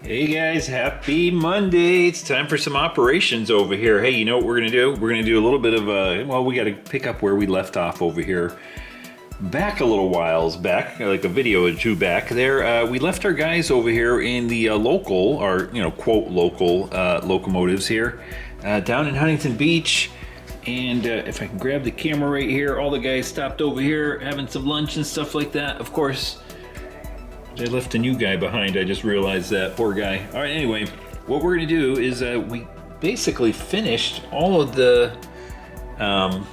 Hey guys, happy Monday. It's time for some operations over here. Hey, you know what we're gonna do? We're gonna do a little bit of well, we gotta pick up where we left off over here. Back a little whiles back, like a video or two back there, we left our guys over here in the local, or, quote, local locomotives here, down in Huntington Beach. And if I can grab the camera right here, all the guys stopped over here having some lunch and stuff like that. Of course, I left a new guy behind. I just realized that. Poor guy. All right, anyway, what we're going to do is we basically finished all of the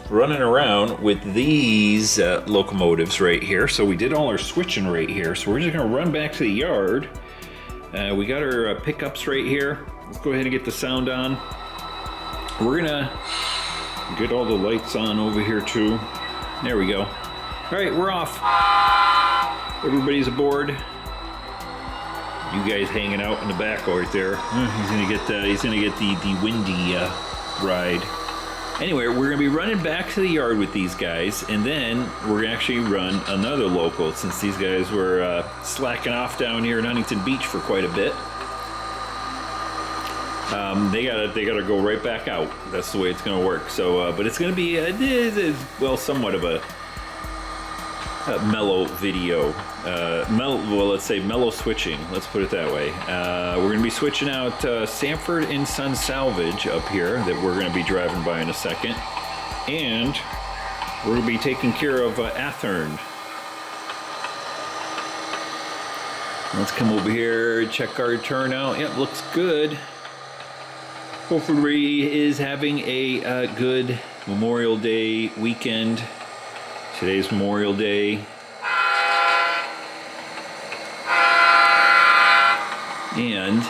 running around with these locomotives right here. So we did all our switching right here. So we're just going to run back to the yard. We got our pickups right here. Let's go ahead and get the sound on. We're going to get all the lights on over here too. There we go. All right, we're off. Everybody's aboard. You guys hanging out in the back right there. He's gonna get the windy ride. Anyway, we're gonna be running back to the yard with these guys, and then we're gonna actually run another local since these guys were slacking off down here in Huntington Beach for quite a bit. They gotta go right back out. That's the way it's gonna work. So, but it's gonna be well, somewhat of a mellow video, let's say mellow switching, let's put it that way. We're going to be switching out Sanford and Son Salvage up here that we're going to be driving by in a second, and we're going to be taking care of athearn. Let's come over here, check our turnout. Yep, looks good. Hopefully everybody is having a good Memorial Day weekend. Today's Memorial Day. And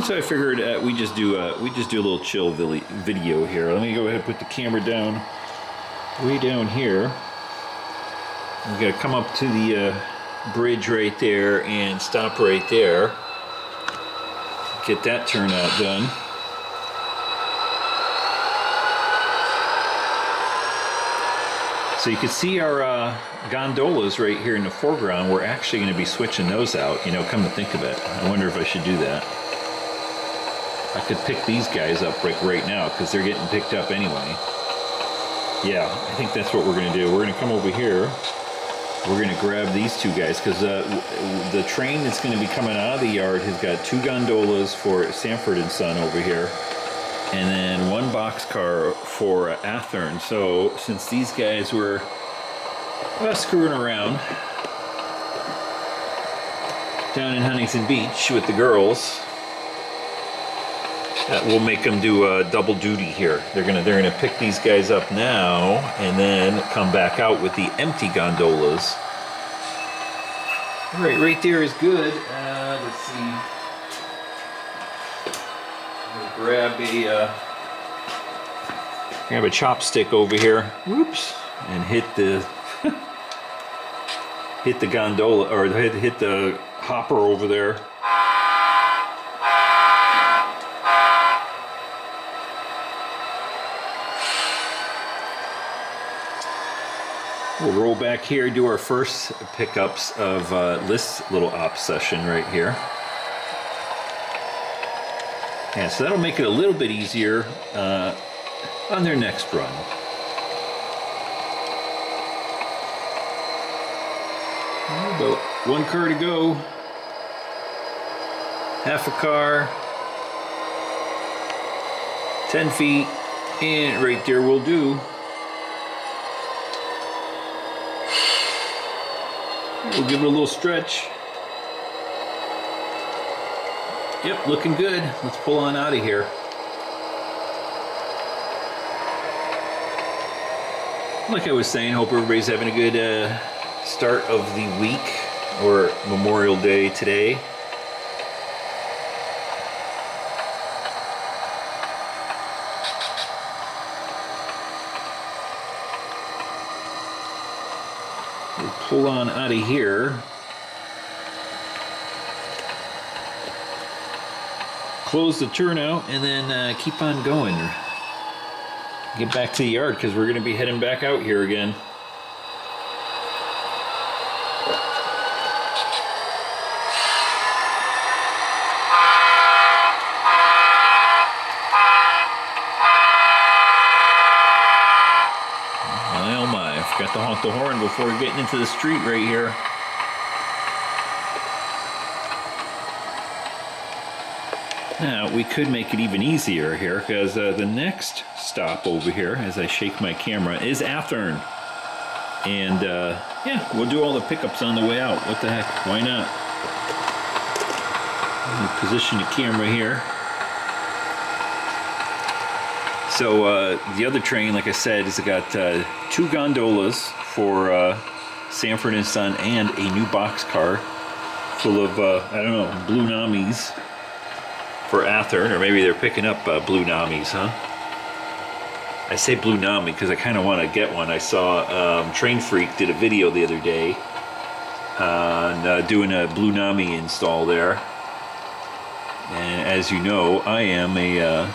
so I figured we just do a little chill video here. Let me go ahead and put the camera down, way down here. We gotta come up to the bridge right there and stop right there. Get that turnout done. So you can see our gondolas right here in the foreground. We're actually going to be switching those out, come to think of it. I wonder if I should do that. I could pick these guys up right now because they're getting picked up anyway. Yeah, I think that's what we're going to do. We're going to come over here. We're going to grab these two guys because the train that's going to be coming out of the yard has got two gondolas for Sanford and Son over here, and then one boxcar for athearn. So since these guys were screwing around down in Huntington Beach with the girls, that will make them do a double duty here. They're gonna pick these guys up now and then come back out with the empty gondolas. All right there is good. Let's see. Grab a chopstick over here. Whoops, and hit the gondola, or hit the hopper over there. We'll roll back here, do our first pickups of this little op session right here. Yeah, so that'll make it a little bit easier on their next run. About one car to go. Half a car. 10 feet. And right there will do. We'll give it a little stretch. Yep, looking good. Let's pull on out of here. Like I was saying, hope everybody's having a good start of the week, or Memorial Day today. We'll pull on out of here. Close the turnout and then keep on going. Get back to the yard because we're going to be heading back out here again. I forgot to honk the horn before getting into the street right here. Now, we could make it even easier here, because the next stop over here, as I shake my camera, is Athearn. And, yeah, we'll do all the pickups on the way out. What the heck? Why not? Let me position the camera here. So, the other train, like I said, has got 2 gondolas for Sanford and Son and a new boxcar full of, I don't know, Blue Namis for Athearn, or maybe they're picking up Blue Namis, huh? I say Blue Nami because I kind of want to get one. I saw Train Freak did a video the other day on doing a Blue Nami install there. And as you know, I am a...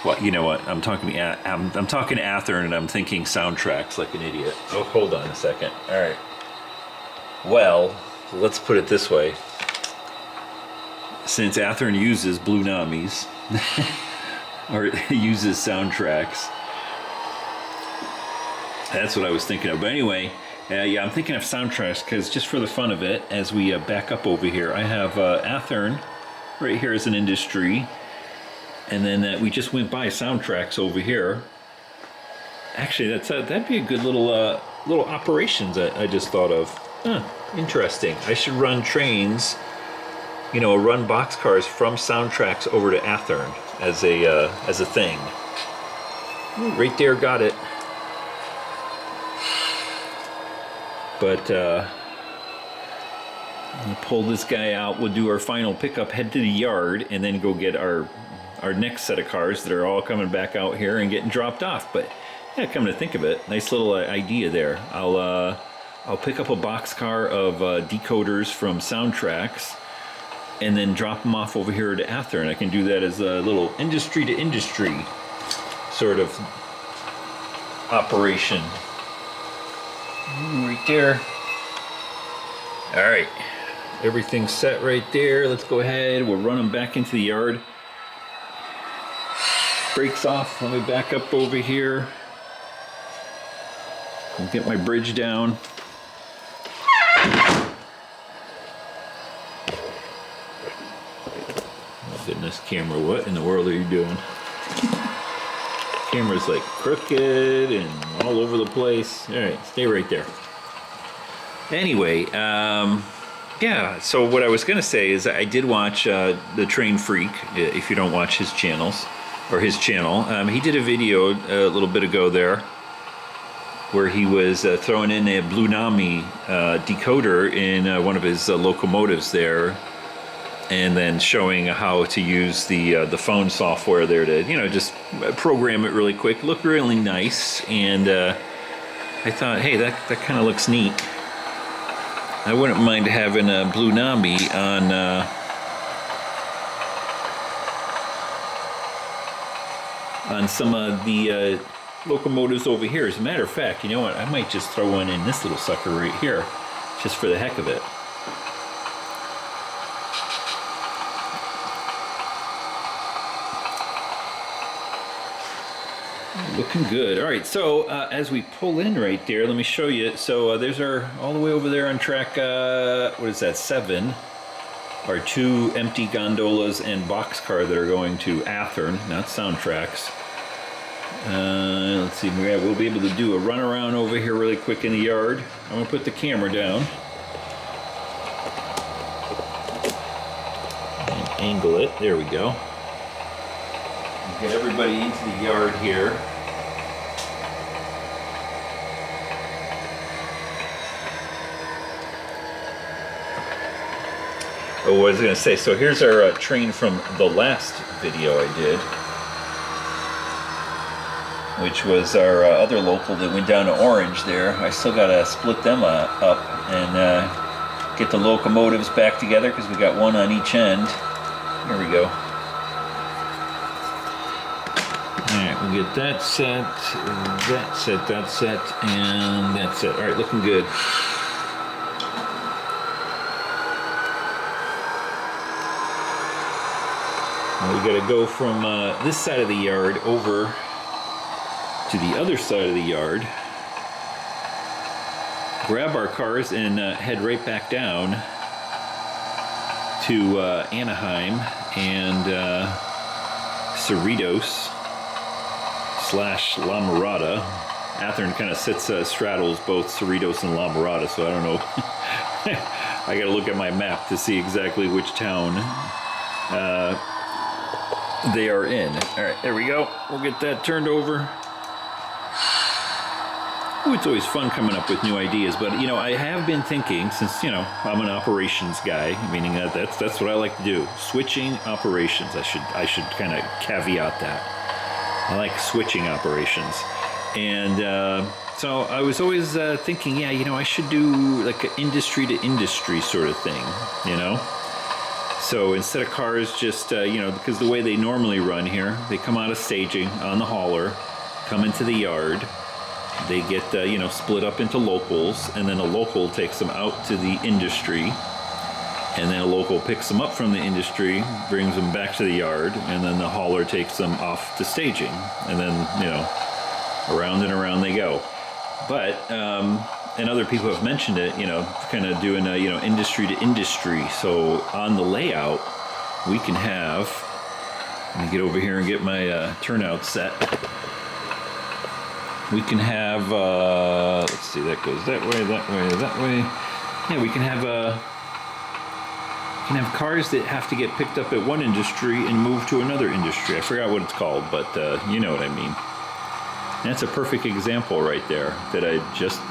well, you know what? I'm talking Athearn, and I'm thinking soundtracks like an idiot. Oh, hold on a second. All right. Well, let's put it this way. Since Athearn uses Blue Namis, or uses soundtracks, that's what I was thinking of. But anyway, yeah, I'm thinking of soundtracks because just for the fun of it, as we back up over here, I have Athearn right here as an industry, and then we just went by soundtracks over here. Actually, that'd be a good little operations I just thought of. Huh, interesting. I should run trains. You know, run boxcars from soundtracks over to Athearn as a thing. Ooh, right there, got it. But we'll pull this guy out. We'll do our final pickup, head to the yard, and then go get our next set of cars that are all coming back out here and getting dropped off. But yeah, come to think of it, nice little idea there. I'll pick up a boxcar of decoders from soundtracks, and then drop them off over here to Athearn. I can do that as a little industry to industry sort of operation. Right there. All right, everything's set right there. Let's go ahead. We'll run them back into the yard. Brakes off. Let me back up over here. I'll get my bridge down. Goodness, camera, what in the world are you doing? Camera's like crooked and all over the place. All right, stay right there. Anyway, yeah, so what I was going to say is I did watch the Train Freak, if you don't watch his channels, or his channel. He did a video a little bit ago there where he was throwing in a Blue Nami decoder in one of his locomotives there, and then showing how to use the phone software there to, you know, just program it really quick. Looked really nice, and I thought, hey, that kind of looks neat. I wouldn't mind having a Blue Nami on some of the locomotives over here. As a matter of fact, you know what? I might just throw one in this little sucker right here, just for the heck of it. Looking good. All right, so as we pull in right there, let me show you. So there's all the way over there on track, what is that, 7, are 2 empty gondolas and boxcar that are going to Athearn, not soundtracks. Let's see, we'll be able to do a run around over here really quick in the yard. I'm going to put the camera down and angle it. There we go. Get everybody into the yard here. Oh, what was I going to say? So here's our train from the last video I did, which was our other local that went down to Orange there. I still got to split them up and get the locomotives back together because we got one on each end. Here we go. Alright, we'll get that set, that set, and that's it. Alright, looking good. We got to go from this side of the yard over to to the other side of the yard, grab our cars, and head right back down to Anaheim and Cerritos / La Mirada. Athearn kind of straddles both Cerritos and La Mirada, so I don't know. I gotta look at my map to see exactly which town they are in. All right, there we go. We'll get that turned over. Ooh, it's always fun coming up with new ideas, but you know, I have been thinking, since you know I'm an operations guy, meaning that's what I like to do. Switching operations. I should kind of caveat that. I like switching operations, and so I was always thinking, yeah, you know, I should do like an industry to industry sort of thing, you know. So instead of cars just, you know, because the way they normally run here, they come out of staging on the hauler, come into the yard, they get, you know, split up into locals, and then a local takes them out to the industry, and then a local picks them up from the industry, brings them back to the yard, and then the hauler takes them off to staging, and then, you know, around and around they go. But, and other people have mentioned it, you know, kind of doing a, you know, industry to industry. So on the layout, we can have, let me get over here and get my turnout set. We can have, let's see, that goes that way, that way, that way. Yeah, we can have cars that have to get picked up at one industry and moved to another industry. I forgot what it's called, but you know what I mean. And that's a perfect example right there that I just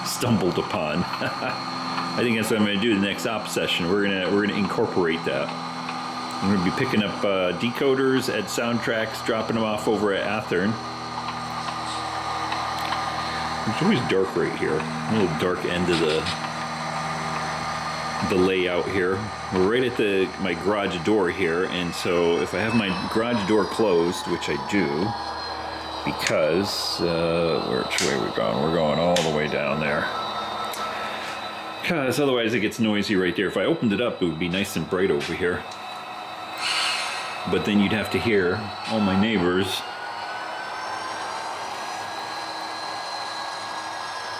stumbled upon. I think that's what I'm going to do the next op session. We're gonna incorporate that. I'm going to be picking up decoders at Soundtracks, dropping them off over at Athearn. It's always dark right here. A little dark end of the layout here. We're right at my garage door here, and so if I have my garage door closed, which I do, because which way are we going? We're going all the way down there. Because otherwise it gets noisy right there. If I opened it up, it would be nice and bright over here. But then you'd have to hear all my neighbors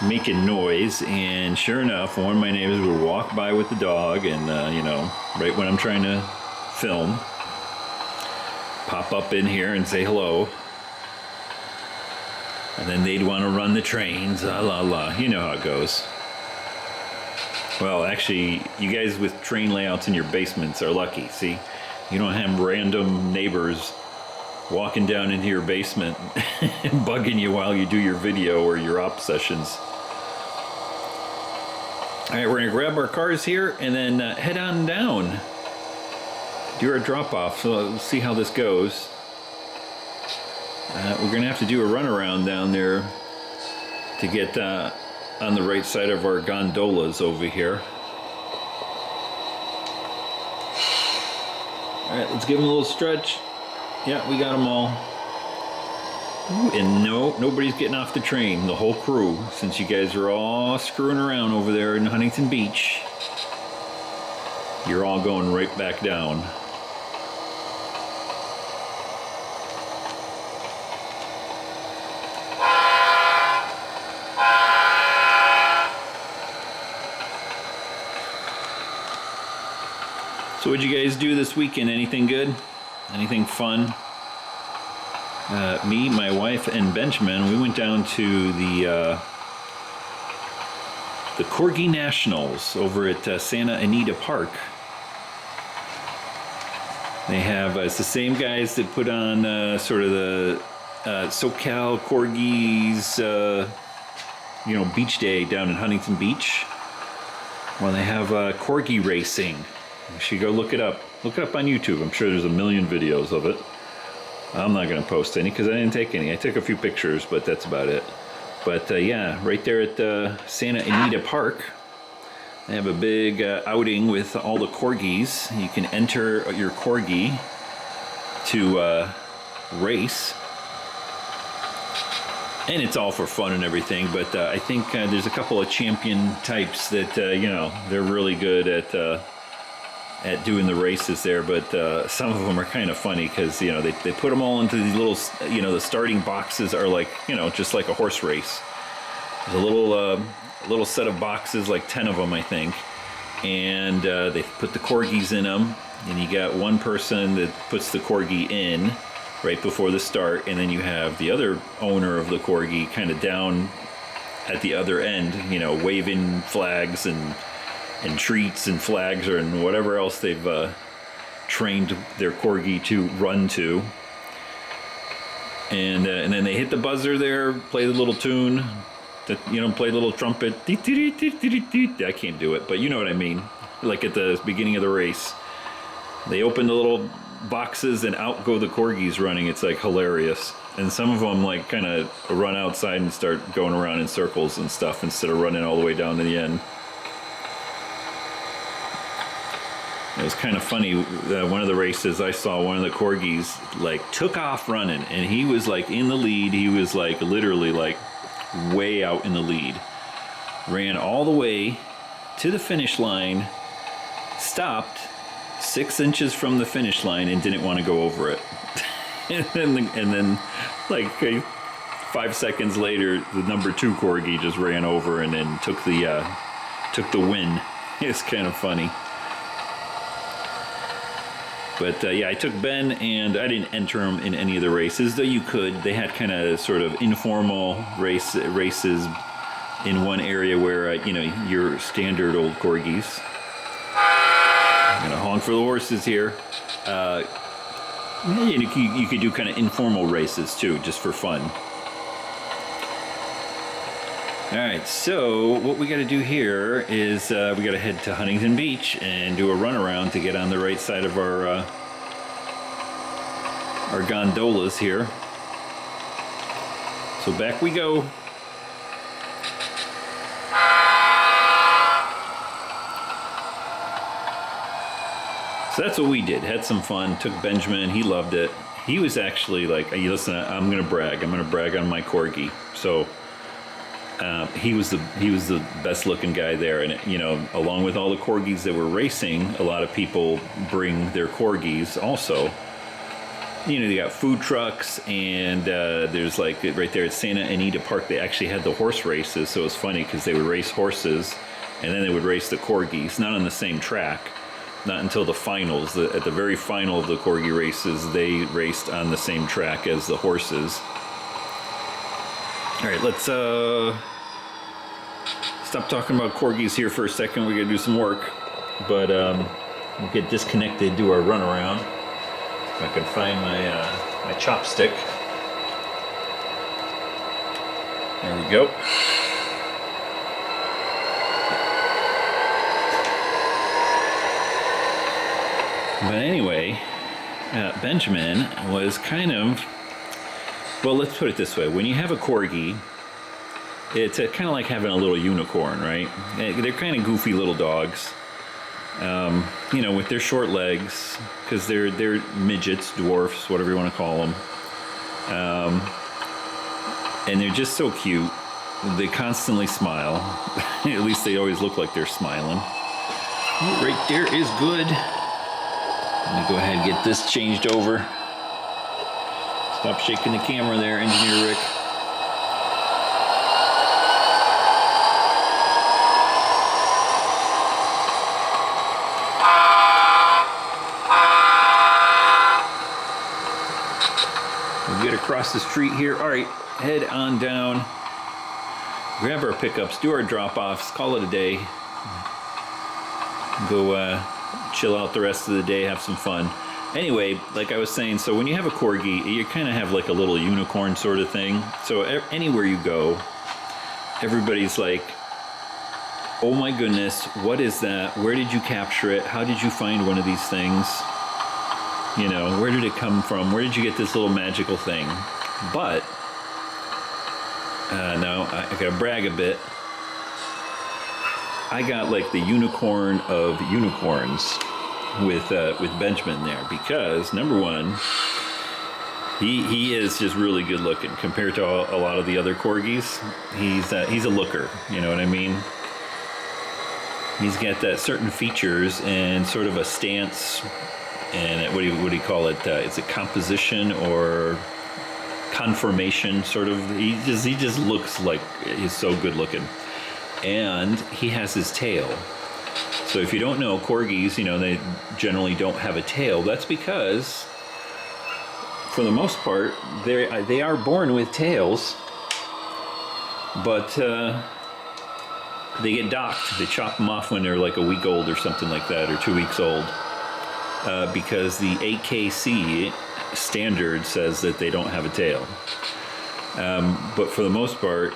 making noise, and sure enough, one of my neighbors would walk by with the dog, and you know, right when I'm trying to film, pop up in here and say hello. And then they'd want to run the trains, la la la. You know how it goes. Well, actually, you guys with train layouts in your basements are lucky. See, you don't have random neighbors walking down into your basement and bugging you while you do your video or your op sessions. All right, we're gonna grab our cars here and then head on down. Do our drop off. So let's see how this goes. We're going to have to do a runaround down there to get on the right side of our gondolas over here. All right, let's give them a little stretch. Yeah, we got them all. Ooh, and nobody's getting off the train, the whole crew, since you guys are all screwing around over there in Huntington Beach. You're all going right back down. So what'd you guys do this weekend? Anything good? Anything fun? Me, my wife, and Benjamin, we went down to the Corgi Nationals over at Santa Anita Park. They have, it's the same guys that put on sort of the SoCal Corgis, you know, beach day down in Huntington Beach. Well, they have Corgi racing. You should go look it up. Look it up on YouTube. I'm sure there's a million videos of it. I'm not going to post any because I didn't take any. I took a few pictures, but that's about it. But yeah, right there at Santa Anita Park, they have a big outing with all the Corgis. You can enter your Corgi to race. And it's all for fun and everything, but I think there's a couple of champion types that, you know, they're really good at at doing the races there, but some of them are kind of funny because they put them all into these little the starting boxes are like just like a horse race. There's a little set of boxes, like 10 of them I think, and they put the corgis in them, and you got one person that puts the corgi in right before the start, and then you have the other owner of the corgi kind of down at the other end, waving flags and treats and flags and whatever else they've trained their corgi to run to. And then they hit the buzzer there, play the little tune, play a little trumpet. I can't do it, but you know what I mean. Like at the beginning of the race, they open the little boxes and out go the corgis running. It's like hilarious. And some of them like kind of run outside and start going around in circles and stuff instead of running all the way down to the end. It was kind of funny. One of the races I saw, one of the corgis like took off running, and he was like in the lead. He was like literally like way out in the lead. Ran all the way to the finish line, stopped 6 inches from the finish line, and didn't want to go over it. and then like 5 seconds later, the number 2 corgi just ran over and then took the win. It's kind of funny. But yeah, I took Ben, and I didn't enter him in any of the races, though you could. They had kind of sort of informal races in one area where, your standard old corgis. I'm going to honk for the horses here. You could do kind of informal races too, just for fun. Alright, so what we got to do here is we got to head to Huntington Beach and do a runaround to get on the right side of our gondolas here. So back we go. So that's what we did. Had some fun. Took Benjamin. He loved it. He was actually like, hey, listen, I'm going to brag. I'm going to brag on my corgi. So he was the best looking guy there, and along with all the corgis that were racing, a lot of people bring their corgis also. They got food trucks, and there's like right there at Santa Anita Park, they actually had the horse races. So it was funny because they would race horses, and then they would race the corgis, not on the same track, not until the finals. At the very final of the corgi races, they raced on the same track as the horses. All right, let's stop talking about corgis here for a second. We gotta do some work, but we'll get disconnected, do our runaround. If I can find my chopstick. There we go. But anyway, Benjamin was kind of, well, let's put it this way. When you have a corgi, it's kind of like having a little unicorn, right? They're kind of goofy little dogs, with their short legs, because they're midgets, dwarfs, whatever you want to call them. And they're just so cute. They constantly smile. At least they always look like they're smiling. Oh, right there is good. Let me go ahead and get this changed over. Stop shaking the camera there, Engineer Rick. We'll get across the street here. All right, head on down. Grab our pickups, do our drop-offs, call it a day. Go chill out the rest of the day, have some fun. Anyway, like I was saying, so when you have a corgi, you kind of have like a little unicorn sort of thing. So anywhere you go, everybody's like, oh my goodness, what is that? Where did you capture it? How did you find one of these things? Where did it come from? Where did you get this little magical thing? But now I gotta brag a bit. I got like the unicorn of unicorns with Benjamin there, because number one, he is just really good looking compared to a lot of the other corgis. He's a looker, you know what I mean? He's got that certain features and sort of a stance, and what do you call it? Is it composition or conformation? Sort of. He just looks like he's so good looking, and he has his tail. So if you don't know, corgis, they generally don't have a tail. That's because, for the most part, they are born with tails, but they get docked. They chop them off when they're like a week old or something like that, or 2 weeks old, because the AKC standard says that they don't have a tail. But for the most part,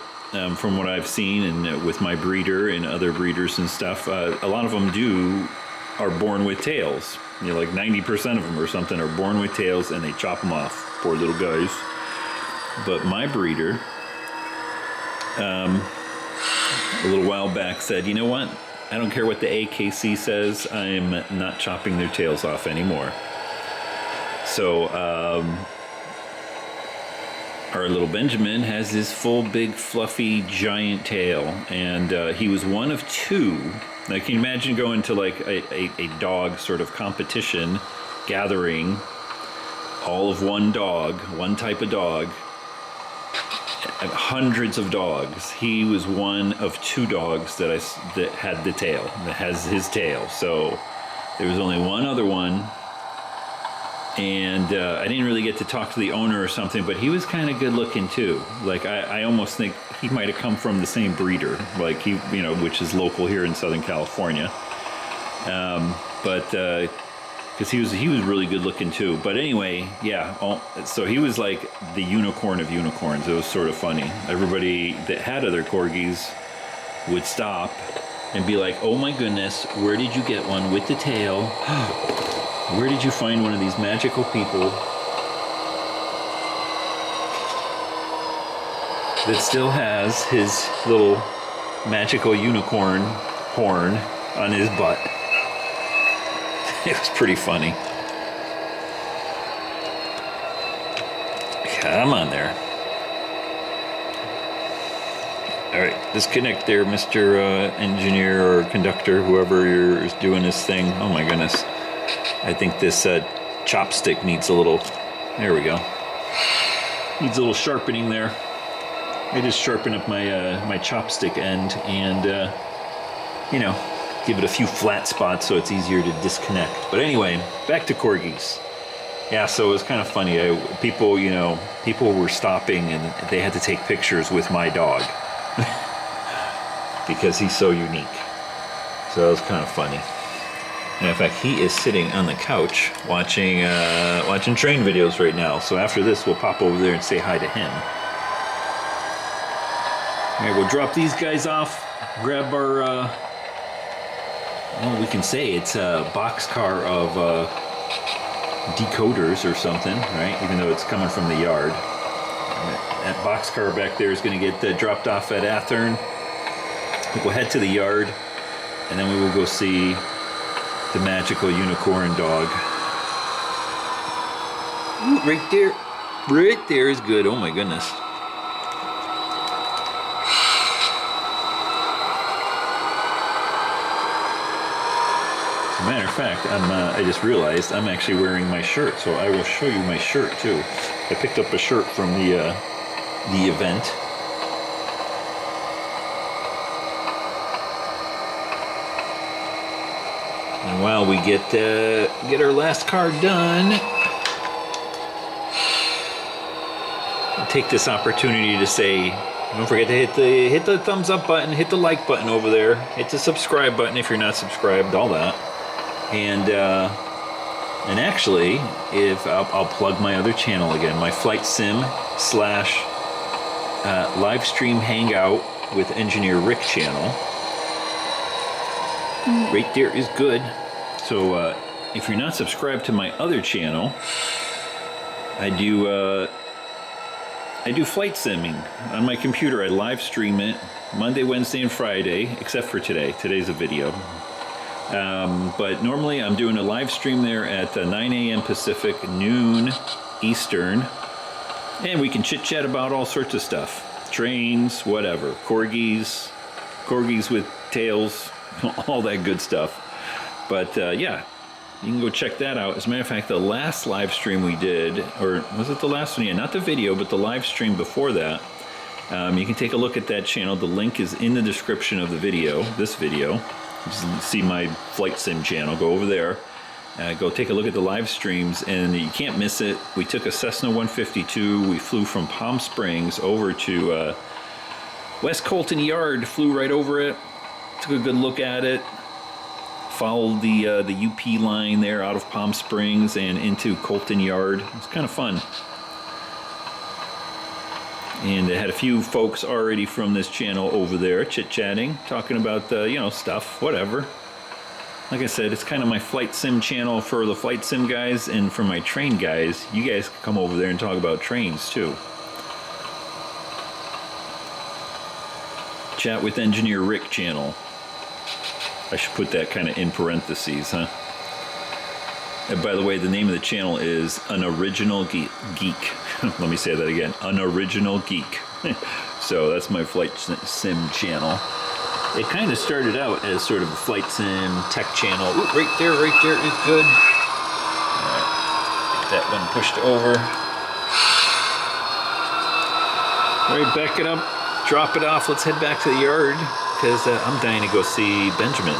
from what I've seen and with my breeder and other breeders and stuff, a lot of them are born with tails. Like 90% of them or something are born with tails, and they chop them off. Poor little guys. But my breeder, a little while back, said, you know what? I don't care what the AKC says. I'm not chopping their tails off anymore. So, our little Benjamin has this full, big, fluffy, giant tail, and he was one of two. Now, can you imagine going to like a dog sort of competition, gathering all of one dog, one type of dog, hundreds of dogs. He was one of two dogs that had the tail, that has his tail. So there was only one other one. And I didn't really get to talk to the owner or something, but he was kind of good looking too. Like I almost think he might have come from the same breeder, like which is local here in Southern California. Because he was really good looking too. But anyway, yeah. So he was like the unicorn of unicorns. It was sort of funny. Everybody that had other corgis would stop and be like, "Oh my goodness, where did you get one with the tail? Where did you find one of these magical people that still has his little magical unicorn horn on his butt?" It was pretty funny. Come on there. All right, disconnect there, Mr. Engineer or conductor, whoever is doing this thing. Oh my goodness. I think this chopstick needs a little, there we go. Needs a little sharpening there. I just sharpen up my chopstick end and, give it a few flat spots so it's easier to disconnect. But anyway, back to corgis. Yeah, so it was kind of funny. People were stopping and they had to take pictures with my dog because he's so unique. So that was kind of funny. And in fact, he is sitting on the couch watching train videos right now. So after this, we'll pop over there and say hi to him. All right, we'll drop these guys off, grab our, we can say it's a boxcar of decoders or something, right? Even though it's coming from the yard. That boxcar back there is going to get dropped off at Athearn. We'll head to the yard, and then we will go see the magical unicorn dog. Ooh, right there is good. Oh my goodness. As a matter of fact, I just realized I'm actually wearing my shirt, so I will show you my shirt too. I picked up a shirt from the event. And while we get our last car done, I'll take this opportunity to say, don't forget to hit the thumbs up button, hit the like button over there, hit the subscribe button if you're not subscribed, all that. And actually, if I'll plug my other channel again, my flight sim / live stream hangout with Engineer Rick channel. Right there is good. So if you're not subscribed to my other channel, I do flight simming on my computer. I live stream it Monday, Wednesday, and Friday, except for today. Today's a video. But normally I'm doing a live stream there at 9 a.m. Pacific, noon Eastern, and we can chit chat about all sorts of stuff. Trains, whatever. Corgis with tails, all that good stuff. But yeah, you can go check that out. As a matter of fact, the last live stream we did, or was it the last one? Yeah, not the video, but the live stream before that. You can take a look at that channel. The link is in the description of the video, this video. Just see my flight sim channel. Go over there. Go take a look at the live streams, and you can't miss it. We took a Cessna 152. We flew from Palm Springs over to West Colton Yard. Flew right over it. Took a good look at it. Followed the UP line there out of Palm Springs and into Colton Yard. It was kind of fun. And I had a few folks already from this channel over there chit-chatting, talking about you know, stuff, whatever. Like I said, it's kind of my flight sim channel for the flight sim guys, and for my train guys, you guys can come over there and talk about trains too. Chat with Engineer Rick channel. I should put that kind of in parentheses, huh? And by the way, the name of the channel is An Original Geek. Let me say that again, An Original Geek. So that's my flight sim channel. It kind of started out as sort of a flight sim tech channel. Ooh, right there is good. All right, get that one pushed over. All right, back it up, drop it off. Let's head back to the yard, because I'm dying to go see Benjamin,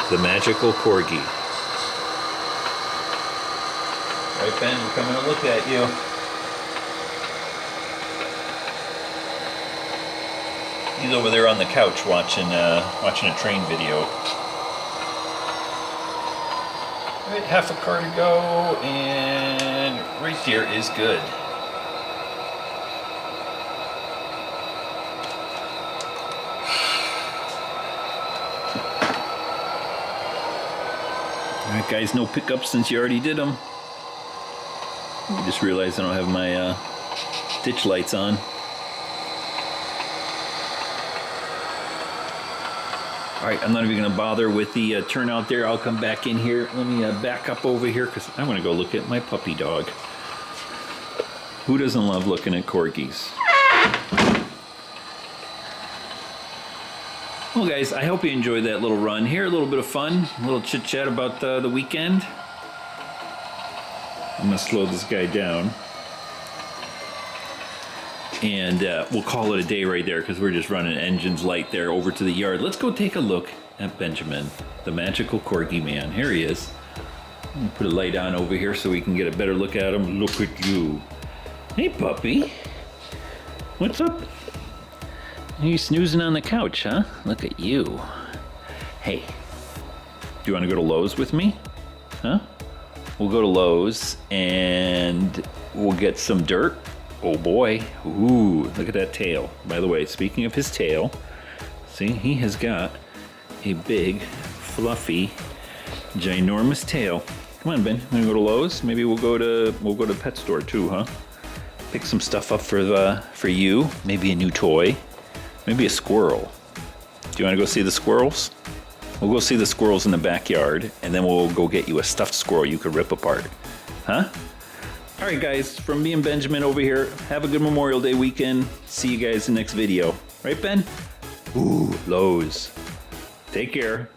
the magical corgi. All right, Ben, we're coming to look at you. He's over there on the couch watching a train video. All right, half a car to go, and right there is good. All right, guys, no pickups since you already did them. I just realized I don't have my ditch lights on. All right, I'm not even gonna bother with the turnout there. I'll come back in here. Let me back up over here, because I wanna go look at my puppy dog. Who doesn't love looking at corgis? Well, guys, I hope you enjoyed that little run here. A little bit of fun, a little chit chat about the weekend. I'm gonna slow this guy down. And we'll call it a day right there, because we're just running engines light there over to the yard. Let's go take a look at Benjamin, the magical corgi man. Here he is. I'm gonna put a light on over here so we can get a better look at him. Look at you. Hey, puppy. What's up? You snoozing on the couch, huh? Look at you. Hey, do you want to go to Lowe's with me? Huh? We'll go to Lowe's and we'll get some dirt. Oh boy. Ooh, look at that tail. By the way, speaking of his tail, see, he has got a big, fluffy, ginormous tail. Come on, Ben. Wanna go to Lowe's? Maybe we'll go to pet store too, huh? Pick some stuff up for you. Maybe a new toy. Maybe a squirrel. Do you want to go see the squirrels? We'll go see the squirrels in the backyard, and then we'll go get you a stuffed squirrel you could rip apart. Huh? All right, guys, from me and Benjamin over here, have a good Memorial Day weekend. See you guys in the next video. Right, Ben? Ooh, Lowe's. Take care.